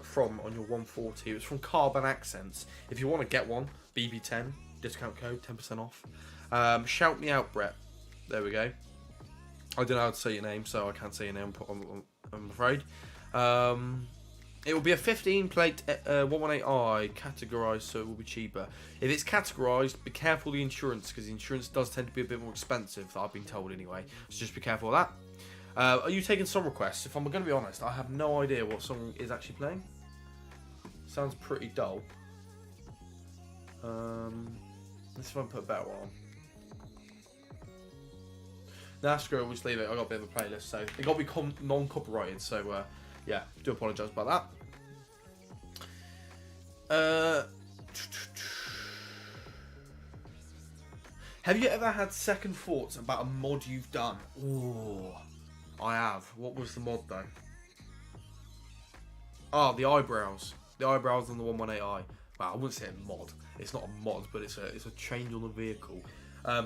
from on your 140? It was from Carbon Accents. If you want to get one, BB10 discount code 10% off. Shout me out, Brett. There we go. I don't know how to say your name, so I can't say your name. I'm afraid. It will be a 15 plate 118i categorised, so it will be cheaper. If it's categorised, be careful of the insurance, because the insurance does tend to be a bit more expensive, that I've been told anyway. So just be careful of that. Are you taking song requests? If I'm going to be honest, I have no idea what song is actually playing. Sounds pretty dull. Let's see if I can put a better one on. Nah, screw it, we'll just leave it. I got a bit of a playlist, so it got to be non-copyrighted. So yeah, do apologise about that. Have you ever had second thoughts about a mod you've done? Ooh, I have. What was the mod though? Oh, the eyebrows. The eyebrows on the 118i. Well, I wouldn't say a mod. It's not a mod, but it's a change on the vehicle.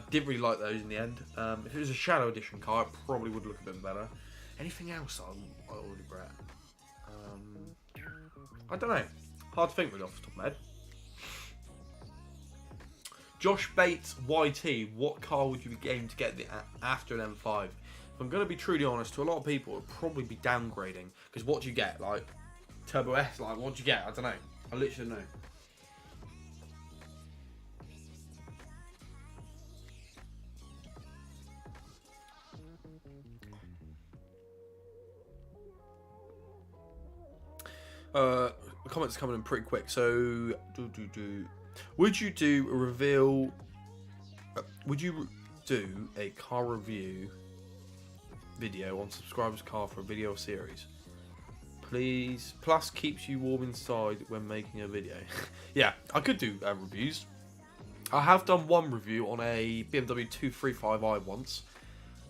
Didn't really like those in the end. If it was a Shadow Edition car, it probably would look a bit better. Anything else I ordered, Brett? I don't know. Hard to think really off the top of my head. Josh Bates YT, what car would you be game to get after an M5? If I'm going to be truly honest, to a lot of people, it would probably be downgrading. Because what do you get? Like, Turbo S? Like, what do you get? I don't know. I literally don't know. The comments are coming in pretty quick. So, would you do a reveal? Would you do a car review video on subscribers' car for a video series? Please. Plus, keeps you warm inside when making a video. Yeah, I could do reviews. I have done one review on a BMW 235i once.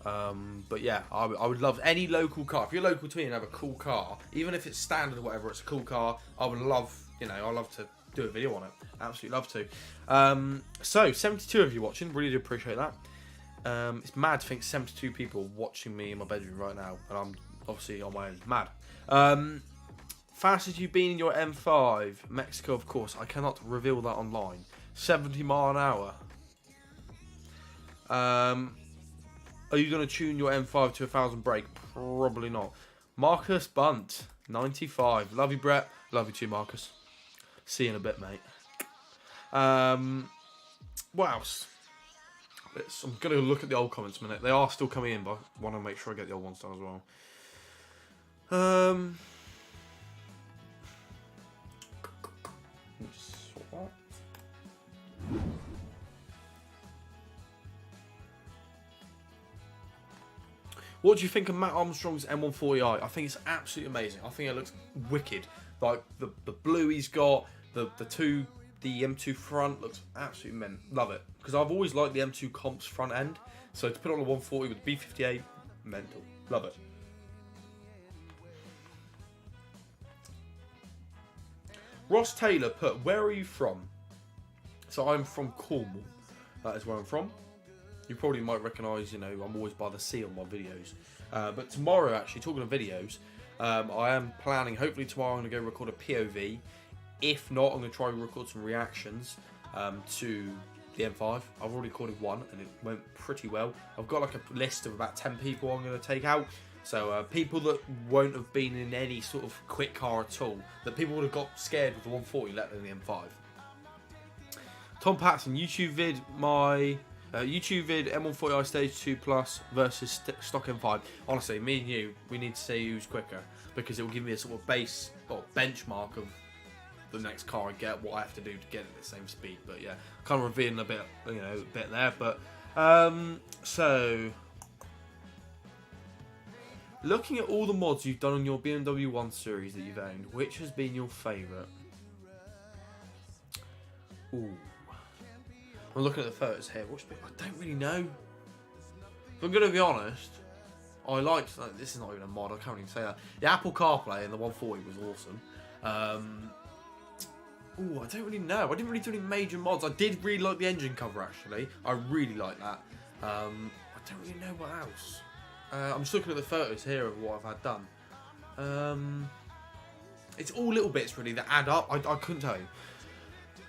But yeah, I would love any local car. If you're local to me and have a cool car, even if it's standard or whatever, it's a cool car, I would love, I love to do a video on it. Absolutely love to. So 72 of you watching, really do appreciate that. It's mad to think 72 people watching me in my bedroom right now, and I'm obviously on my own. Mad. Fastest you've been in your M5, Mexico, of course. I cannot reveal that online. 70 mile an hour. Are you going to tune your M5 to 1,000 brake? Probably not. Marcus Bunt, 95. Love you, Brett. Love you too, Marcus. See you in a bit, mate. What else? I'm going to look at the old comments a minute. They are still coming in, but I want to make sure I get the old ones done as well. Just sort that. What do you think of Matt Armstrong's M140i? I think it's absolutely amazing. I think it looks wicked. Like the blue he's got, the M2 front looks absolutely mint. Love it. Because I've always liked the M2 Comp's front end. So to put on a 140 with the B58, mental. Love it. Ross Taylor put, where are you from? So I'm from Cornwall. That is where I'm from. You probably might recognise, I'm always by the sea on my videos. But tomorrow, actually, talking of videos, I am planning, hopefully tomorrow I'm going to go record a POV. If not, I'm going to try and record some reactions to the M5. I've already recorded one and it went pretty well. I've got like a list of about 10 people I'm going to take out. So people that won't have been in any sort of quick car at all, that people would have got scared with the 140, let alone the M5. Tom Patson, YouTube vid M140i Stage 2 Plus versus stock M5. Honestly, me and you, we need to see who's quicker, because it will give me a sort of base or benchmark of the next car I get, what I have to do to get at the same speed. But yeah, kind of revealing a bit, a bit there. But so looking at all the mods you've done on your BMW 1 Series that you've owned, which has been your favourite? Ooh. I'm looking at the photos here. I don't really know. If I'm going to be honest, I liked... This is not even a mod, I can't even say that. The Apple CarPlay in the 140 was awesome. Ooh, I don't really know. I didn't really do any major mods. I did really like the engine cover, actually. I really like that. I don't really know what else. I'm just looking at the photos here of what I've had done. It's all little bits, really, that add up. I couldn't tell you.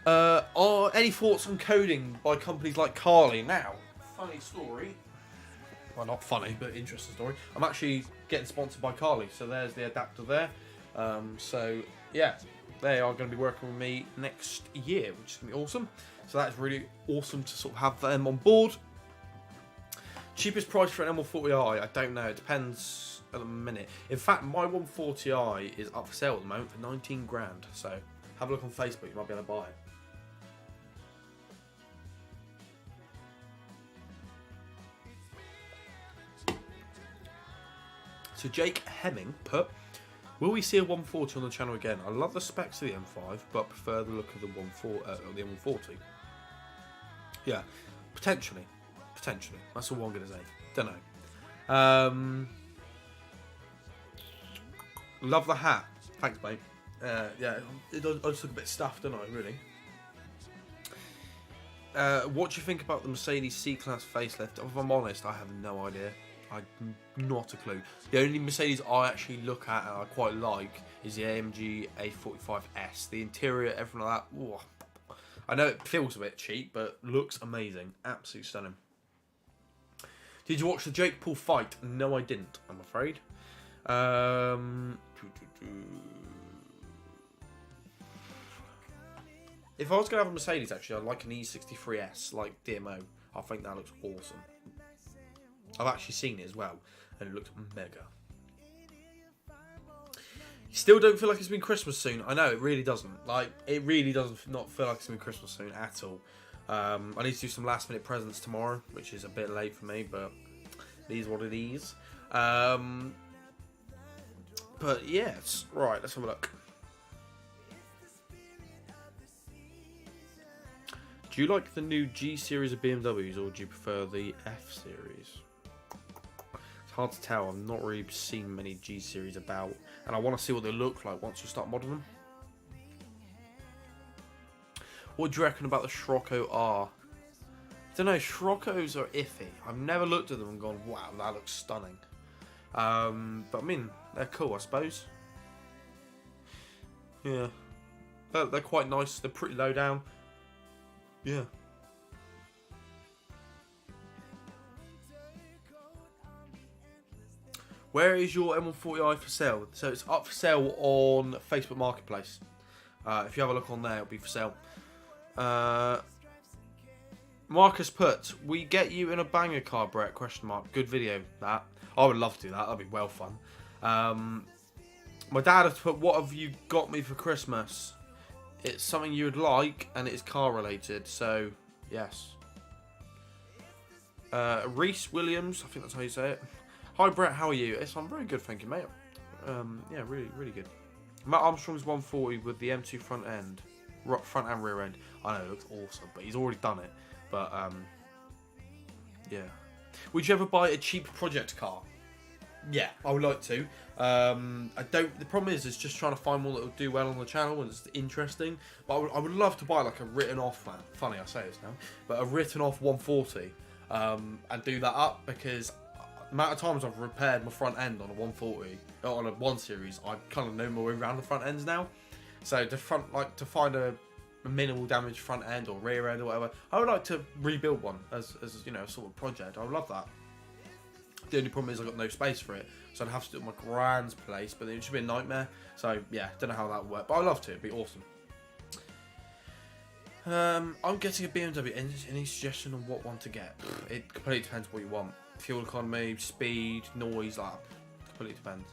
Are any thoughts on coding by companies like Carly? Now, funny story. Well, not funny, but interesting story. I'm actually getting sponsored by Carly, so there's the adapter there. So, yeah, they are going to be working with me next year, which is going to be awesome. So that's really awesome to sort of have them on board. Cheapest price for an M140i? I don't know. It depends at the minute. In fact, my 140i is up for sale at the moment for 19 grand. So have a look on Facebook. You might be able to buy it. So Jake Hemming put, will we see a 140 on the channel again? I love the specs of the M5, but prefer the look of the the M140. Yeah, potentially. That's all I'm going to say. Don't know. Love the hat. Thanks, mate. Yeah, I just look a bit stuffed, don't I, really? What do you think about the Mercedes C-Class facelift? If I'm honest, I have no idea. Not a clue. The only Mercedes I actually look at and I quite like is the AMG A45S. The interior, everything like that. Ooh, I know it feels a bit cheap, but looks amazing. Absolutely stunning. Did you watch the Jake Paul fight? No, I didn't, I'm afraid. If I was going to have a Mercedes, actually, I'd like an E63S, like DMO. I think that looks awesome. I've actually seen it as well, and it looks mega. You still don't feel like it's been Christmas soon? I know, it really doesn't. Like, it really doesn't not feel like it's been Christmas soon at all. I need to do some last minute presents tomorrow, which is a bit late for me, but it is what it is. But yes, right, let's have a look. Do you like the new G series of BMWs, or do you prefer the F series? It's hard to tell. I've not really seen many G series about, and I want to see what they look like once you start modding them. What do you reckon about the Scirocco R? I don't know, Sciroccos are iffy. I've never looked at them and gone, wow, that looks stunning. But I mean, they're cool, I suppose. Yeah. They're quite nice. They're pretty low down. Yeah. Where is your M140i for sale? So it's up for sale on Facebook Marketplace. If you have a look on there, it'll be for sale. Marcus put, we get you in a banger car, Brett? Question mark. Good video, that. I would love to do that. That'd be well fun. My dad has put, what have you got me for Christmas? It's something you would like, and it's car related, so yes. Reese Williams, I think that's how you say it. Hi Brett, how are you? Yes, I'm very good, thank you, mate. Yeah, really good. Matt Armstrong's 140 with the M2 front end, front and rear end. I know, it looks awesome, but he's already done it. But yeah. Would you ever buy a cheap project car? Yeah, I would like to. I don't. The problem is just trying to find one that will do well on the channel and it's interesting. But I would love to buy like a written off. Funny I say this now, but a written off 140 and do that up, because the amount of times I've repaired my front end on a 140 on a 1 Series, I kind of know my way around the front ends now. So to find a minimal damage front end or rear end or whatever, I would like to rebuild one as you know, a sort of project. I would love that. The only problem is I've got no space for it, so I'd have to do it at my grand's place, but it should be a nightmare. So yeah, don't know how that would work, but I'd love to. It'd be awesome. I'm getting a BMW. Any suggestion on what one to get? It completely depends what you want. Fuel economy, speed, noise, like completely depends.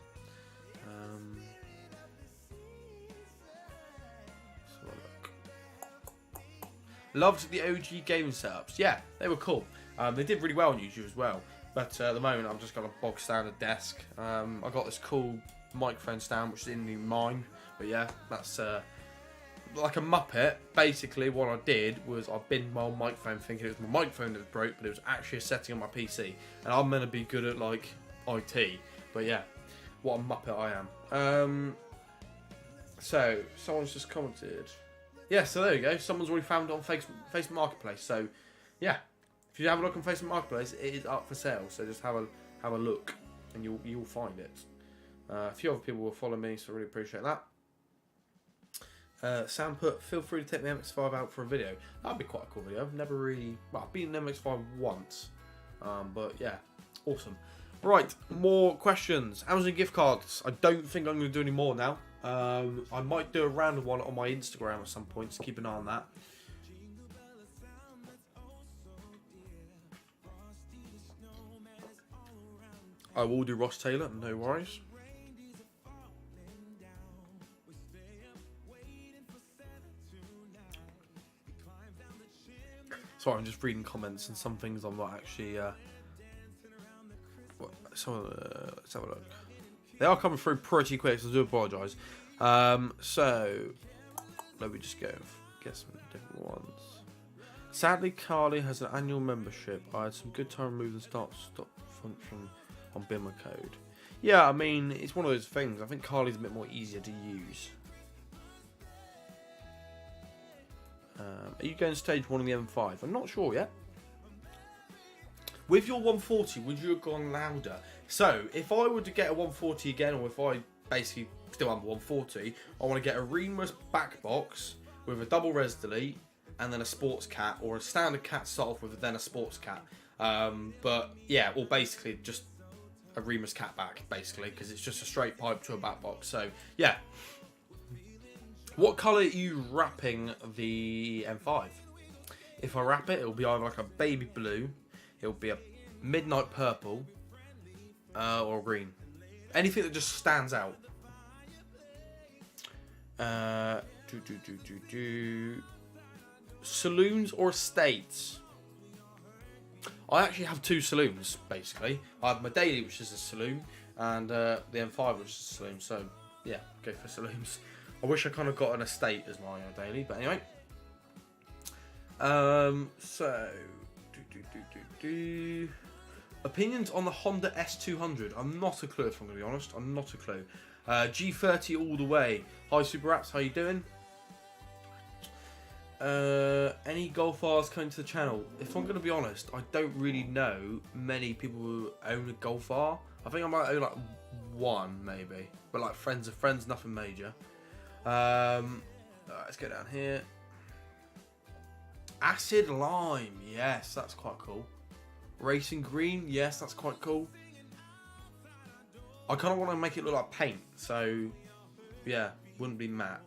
Let's have a look. Loved the OG gaming setups. Yeah, they were cool. They did really well on YouTube as well. But at the moment, I've just got a bog standard desk. I got this cool microphone stand, which isn't even mine. But yeah, that's like a Muppet. Basically, what I did was I binned my old microphone, thinking it was my microphone that was broke, but it was actually a setting on my PC. And I'm meant to be good at like IT. But yeah, what a Muppet I am. So someone's just commented. Yeah, so there you go. Someone's already found it on Facebook Marketplace. So yeah. If you have a look on Facebook Marketplace, it is up for sale. So just have a look, and you'll find it. A few other people will follow me, so I really appreciate that. Sam put, feel free to take the MX-5 out for a video. That'd be quite a cool video. I've never really, well, I've been in MX-5 once, but yeah, awesome. Right, more questions. Amazon gift cards. I don't think I'm going to do any more now. I might do a random one on my Instagram at some point, so keep an eye on that. I will do Ross Taylor, no worries. Sorry, I'm just reading comments and some things I'm not actually. Let's have a look. They are coming through pretty quick, so I do apologise. So let me just get some different ones. Sadly, Carly has an annual membership. I had some good time removing the stop function on Bimmer code. Yeah, I mean, it's one of those things. I think Carly's a bit more easier to use. Are you going stage 1 on the M5? I'm not sure yet. With your 140, would you have gone louder? So, if I were to get a 140 again, or if I basically still have a 140, I want to get a Remus back box with a double res delete, and then a sports cat, or a standard cat to start off with, then a sports cat. But yeah, or basically just a Remus cat back, basically, because it's just a straight pipe to a back box. So yeah. What colour are you wrapping the M5? If I wrap it, it'll be either like a baby blue, it'll be a midnight purple, or green. Anything that just stands out. Saloons or estates? I actually have 2 saloons, basically. I have my daily, which is a saloon, and the M5, which is a saloon. So yeah, go for saloons. I wish I kind of got an estate as my daily, but anyway. Opinions on the Honda S200. I'm not a clue, if I'm going to be honest. I'm not a clue. G30 all the way. Hi, Super Apps. How you doing? Any Golf Rs coming to the channel? If I'm going to be honest, I don't really know many people who own a Golf R. I think I might own like one, maybe. But like friends of friends, nothing major. Let's go down here. Acid Lime, yes, that's quite cool. Racing Green, yes, that's quite cool. I kind of want to make it look like paint, so yeah, wouldn't be matte.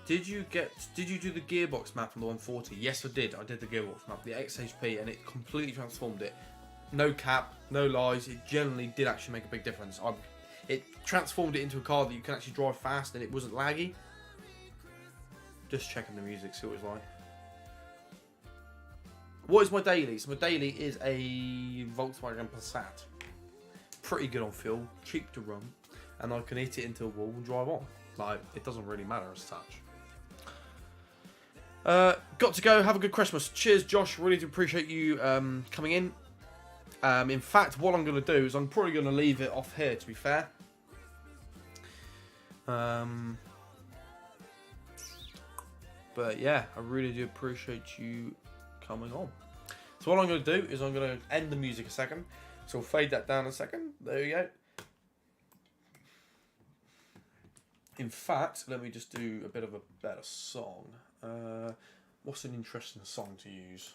Did you do the gearbox map from the 140? Yes, I did. I did the gearbox map, the XHP, and it completely transformed it. No cap, no lies. It generally did actually make a big difference. It transformed it into a car that you can actually drive fast, and it wasn't laggy. Just checking the music, see what it's like. What is my daily? So my daily is a Volkswagen Passat. Pretty good on fuel, cheap to run, and I can hit it into a wall and drive on. Like, it doesn't really matter as such. Got to go. Have a good Christmas. Cheers, Josh. Really do appreciate you coming in. In fact, what I'm going to do is I'm probably going to leave it off here, to be fair. But yeah, I really do appreciate you coming on. So what I'm going to do is I'm going to end the music a second. So we'll fade that down a second. There you go. In fact, let me just do a bit of a better song. What's an interesting song to use?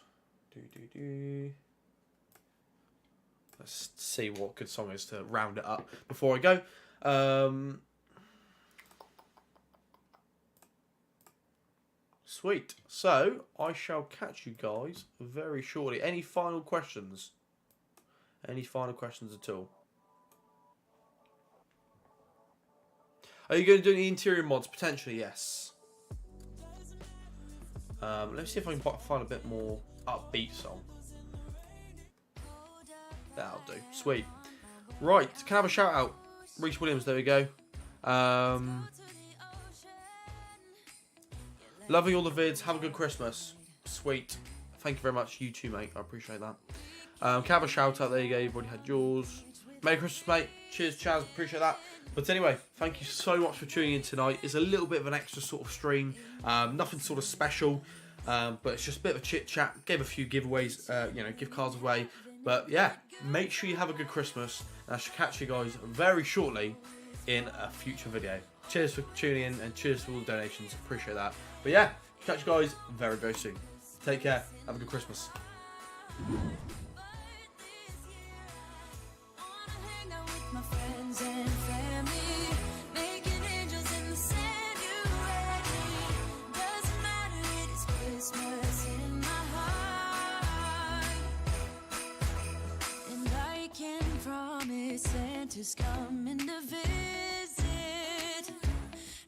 Let's see what good song is to round it up before I go. Sweet. So, I shall catch you guys very shortly. Any final questions? Any final questions at all? Are you going to do any interior mods? Potentially, yes. Let's see if I can find a bit more upbeat song. That'll do. Sweet. Right, can I have a shout out? Reese Williams, there we go. Loving all the vids. Have a good Christmas. Sweet. Thank you very much. You too, mate. I appreciate that. Can I have a shout out? There you go. You've already had yours. Merry Christmas, mate. Cheers, Chaz. Appreciate that. But anyway, thank you so much for tuning in tonight. It's a little bit of an extra sort of stream. Nothing sort of special. But it's just a bit of a chit chat. Gave a few giveaways, gift cards away. But yeah, make sure you have a good Christmas. And I shall catch you guys very shortly in a future video. Cheers for tuning in and cheers for all the donations. Appreciate that. But yeah, catch you guys very, very soon. Take care. Have a good Christmas. Santa's coming to visit.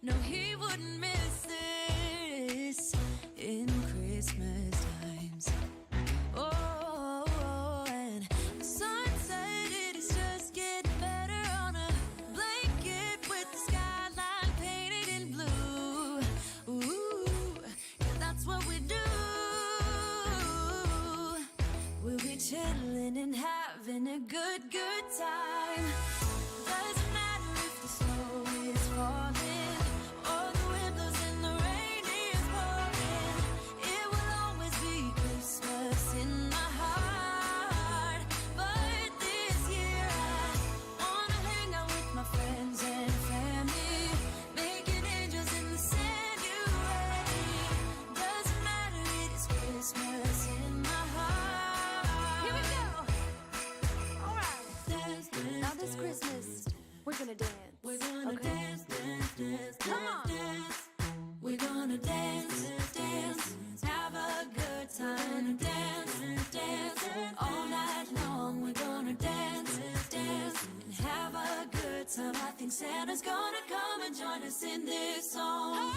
No, he wouldn't miss this in Christmas times. Oh, and the sun said it is just getting better on a blanket with the skyline painted in blue. Ooh, yeah, that's what we do. We'll be chilling and having a good time. Doesn't matter if the snow is falling or the wind blows and the rain is pouring. It will always be Christmas in my heart. But this year I wanna hang out with my friends and family, making angels in the sand. You ready? Doesn't matter, it is Christmas in my heart. Here we go. All right. Now this Christmas, we're gonna dance. We're gonna dance, dance, dance, come on. Dance. We're gonna dance, dance, have a good time. Dance, dance, all night long. We're gonna dance, dance, and have a good time. I think Santa's gonna come and join us in this song.